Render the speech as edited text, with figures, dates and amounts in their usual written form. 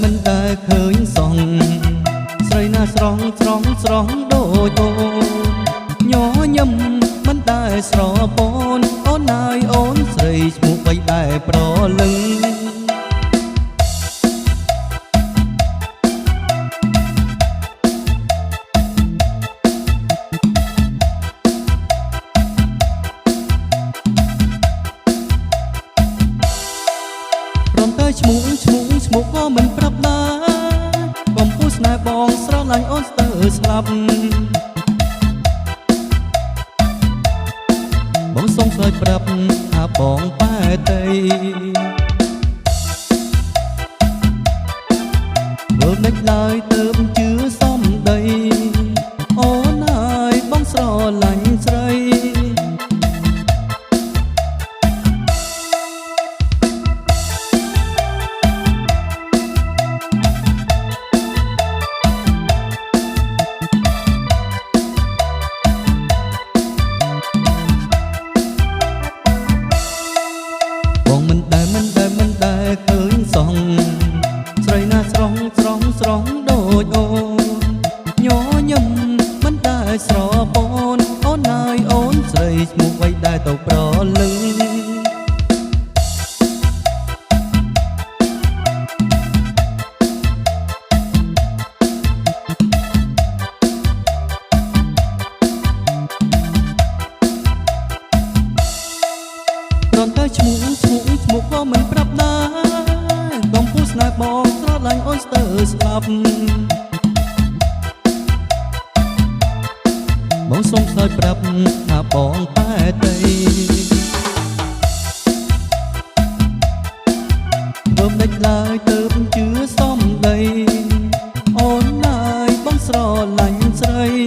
មិនដែលឃើញសងស្រីណាស្រស់ដូចអូនញញឹមមិនដែលស្រពូនអូនហើយអូនស្រីឈ្មោះបីដែលប្រលឹងឈ្មោះក៏មិនប្រាប់ដែរបំពុះស្នេហ៍បងស្រឡាញ់អូនស្ទើរស្លាប់បងសុំឆ្លើយប្រាប់ថាបងប៉ែតីធ្វើមិនឡើយទើបជឿសំដីអូនហើយបងស្រឡាញ់ស្រីមិនដែលឃើញសងស្រីណាស្រស់ដូចអូនញញឹមមិនដែលស្រពូនអូនហើយអូនស្រីឈ្មោះបីដែលទៅប្រលឹងគ្រាន់តែឈ្មោះក៏មិនប្រាប់ដែរកំពុះស្នេហ៍បងស្រឡាញ់អូនស្ទើរស្លាប់បងសុំឆ្លើយប្រាប់ថាបងប៉ែតីធ្វើមិនឡើយទើបជឿសំដីអូនហើយបងស្រឡាញ់ស្រី